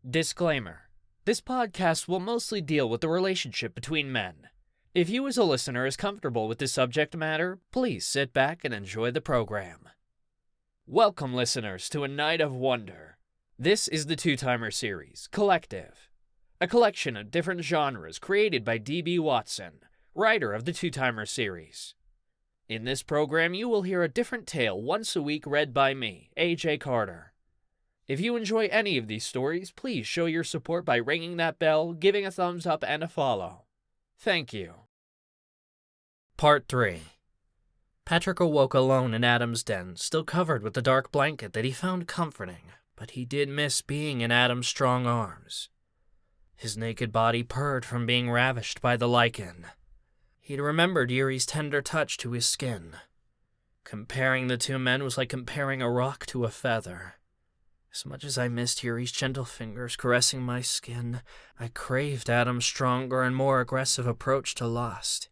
Disclaimer. This podcast will mostly deal with the relationship between men. If you as a listener is comfortable with this subject matter, please sit back and enjoy the program. Welcome, listeners, to a night of wonder. This is the Two-Timer series, Collective, a collection of different genres created by D.B. Watson, writer of the Two-Timer series. In this program, you will hear a different tale once a week read by me, A.J. Carter. If you enjoy any of these stories, please show your support by ringing that bell, giving a thumbs up, and a follow. Thank you. Part 3. Patrick awoke alone in Adam's den, still covered with the dark blanket that he found comforting, but he did miss being in Adam's strong arms. His naked body purred from being ravished by the lichen. He'd remembered Yuri's tender touch to his skin. Comparing the two men was like comparing a rock to a feather. As much as I missed Yuri's gentle fingers caressing my skin, I craved Adam's stronger and more aggressive approach to lust.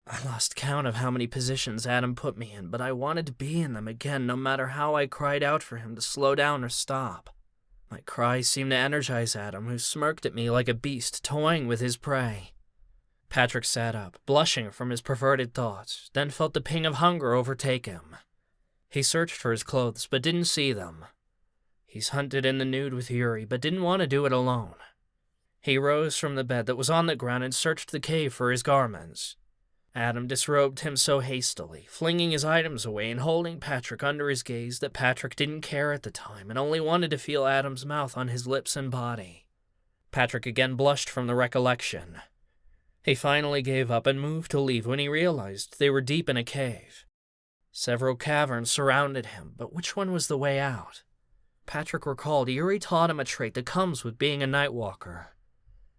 I lost count of how many positions Adam put me in, but I wanted to be in them again no matter how I cried out for him to slow down or stop. My cries seemed to energize Adam, who smirked at me like a beast toying with his prey. Patrick sat up, blushing from his perverted thoughts, then felt the ping of hunger overtake him. He searched for his clothes, but didn't see them. He's hunted in the nude with Yuri, but didn't want to do it alone. He rose from the bed that was on the ground and searched the cave for his garments. Adam disrobed him so hastily, flinging his items away and holding Patrick under his gaze that Patrick didn't care at the time and only wanted to feel Adam's mouth on his lips and body. Patrick again blushed from the recollection. He finally gave up and moved to leave when he realized they were deep in a cave. Several caverns surrounded him, but which one was the way out? Patrick recalled Yuri taught him a trait that comes with being a night walker.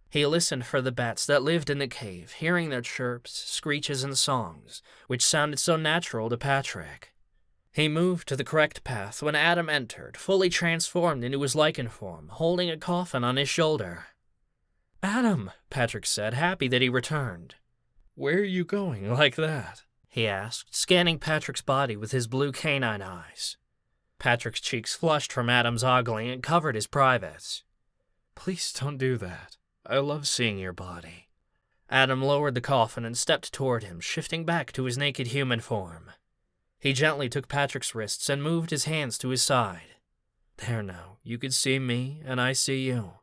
He listened for the bats that lived in the cave, hearing their chirps, screeches, and songs, which sounded so natural to Patrick. He moved to the correct path when Adam entered, fully transformed into his lichen form, holding a coffin on his shoulder. "Adam," Patrick said, happy that he returned. "Where are you going like that?" he asked, scanning Patrick's body with his blue canine eyes. Patrick's cheeks flushed from Adam's ogling and covered his privates. "Please don't do that. I love seeing your body." Adam lowered the coffin and stepped toward him, shifting back to his naked human form. He gently took Patrick's wrists and moved his hands to his side. "There now, you can see me, and I see you.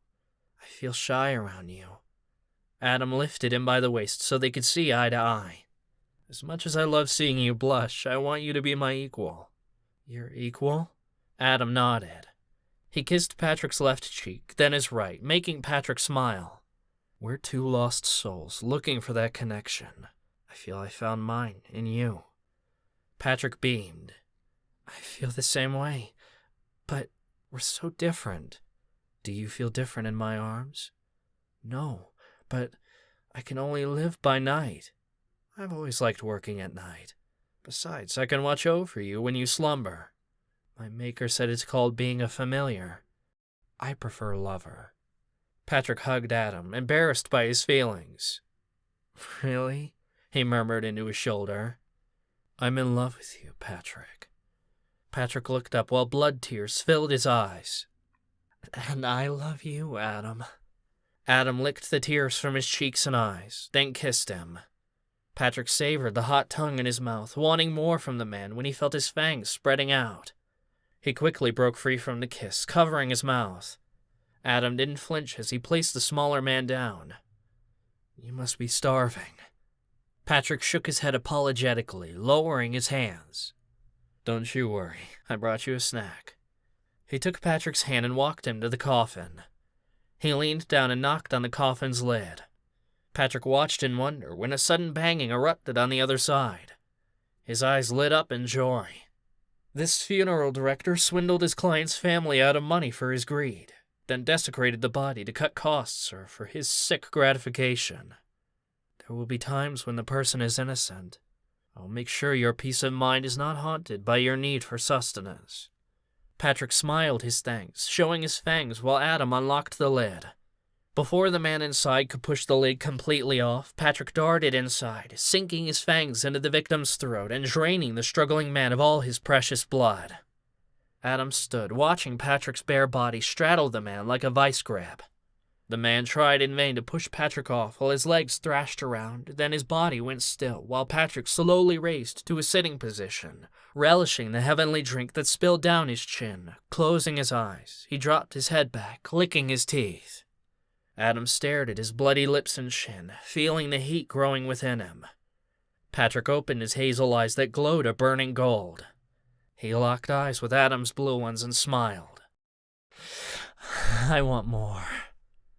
I feel shy around you." Adam lifted him by the waist so they could see eye to eye. "As much as I love seeing you blush, I want you to be my equal." "Your equal?" Adam nodded. He kissed Patrick's left cheek, then his right, making Patrick smile. "We're two lost souls looking for that connection. I feel I found mine in you." Patrick beamed. "I feel the same way, but we're so different. Do you feel different in my arms?" "No, but I can only live by night. I've always liked working at night. Besides, I can watch over you when you slumber. My maker said it's called being a familiar. I prefer lover." Patrick hugged Adam, embarrassed by his feelings. "Really?" he murmured into his shoulder. "I'm in love with you, Patrick." Patrick looked up while blood tears filled his eyes. "And I love you, Adam." Adam licked the tears from his cheeks and eyes, then kissed him. Patrick savored the hot tongue in his mouth, wanting more from the man when he felt his fangs spreading out. He quickly broke free from the kiss, covering his mouth. Adam didn't flinch as he placed the smaller man down. "You must be starving." Patrick shook his head apologetically, lowering his hands. "Don't you worry, I brought you a snack." He took Patrick's hand and walked him to the coffin. He leaned down and knocked on the coffin's lid. Patrick watched in wonder when a sudden banging erupted on the other side. His eyes lit up in joy. This funeral director swindled his client's family out of money for his greed, then desecrated the body to cut costs or for his sick gratification. There will be times when the person is innocent. I'll make sure your peace of mind is not haunted by your need for sustenance." Patrick smiled his thanks, showing his fangs while Adam unlocked the lid. Before the man inside could push the lid completely off, Patrick darted inside, sinking his fangs into the victim's throat and draining the struggling man of all his precious blood. Adam stood, watching Patrick's bare body straddle the man like a vice grip. The man tried in vain to push Patrick off while his legs thrashed around, then his body went still while Patrick slowly raised to a sitting position, relishing the heavenly drink that spilled down his chin. Closing his eyes, he dropped his head back, licking his teeth. Adam stared at his bloody lips and chin, feeling the heat growing within him. Patrick opened his hazel eyes that glowed a burning gold. He locked eyes with Adam's blue ones and smiled. "I want more.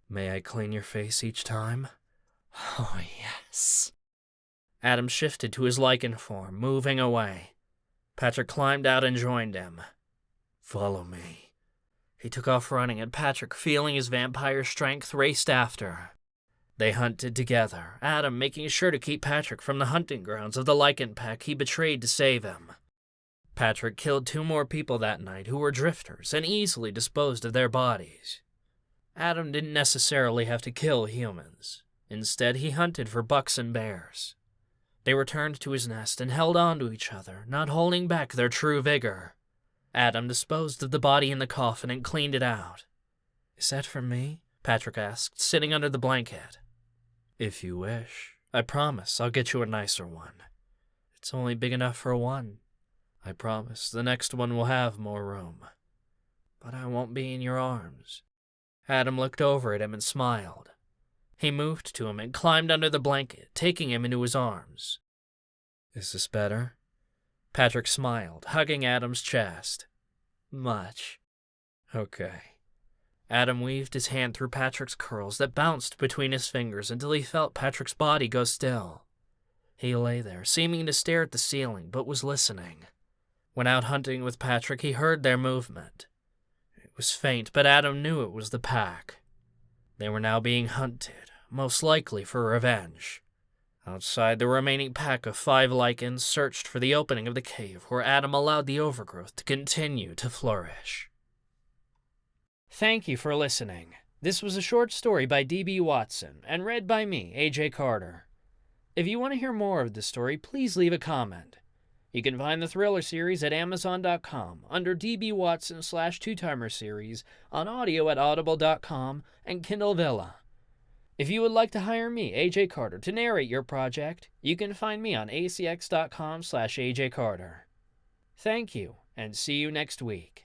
May I clean your face each time?" "Oh, yes." Adam shifted to his lichen form, moving away. Patrick climbed out and joined him. "Follow me." He took off running, and Patrick, feeling his vampire strength, raced after. They hunted together, Adam making sure to keep Patrick from the hunting grounds of the lichen pack he betrayed to save him. Patrick killed 2 more people that night who were drifters and easily disposed of their bodies. Adam didn't necessarily have to kill humans. Instead, he hunted for bucks and bears. They returned to his nest and held on to each other, not holding back their true vigor. Adam disposed of the body in the coffin and cleaned it out. "Is that for me?" Patrick asked, sitting under the blanket. "If you wish. I promise I'll get you a nicer one. It's only big enough for one. I promise the next one will have more room. But I won't be in your arms." Adam looked over at him and smiled. He moved to him and climbed under the blanket, taking him into his arms. "Is this better?" Patrick smiled, hugging Adam's chest. "Much." "Okay." Adam weaved his hand through Patrick's curls that bounced between his fingers until he felt Patrick's body go still. He lay there, seeming to stare at the ceiling, but was listening. When out hunting with Patrick, he heard their movement. It was faint, but Adam knew it was the pack. They were now being hunted, most likely for revenge. Outside, the remaining pack of 5 lichens searched for the opening of the cave where Adam allowed the overgrowth to continue to flourish. Thank you for listening. This was a short story by D.B. Watson and read by me, A.J. Carter. If you want to hear more of this story, please leave a comment. You can find the Thriller series at Amazon.com under D.B. Watson/Two-Timer series, on audio at Audible.com, and Kindle Villa. If you would like to hire me, AJ Carter, to narrate your project, you can find me on acx.com/AJ Carter. Thank you, and see you next week.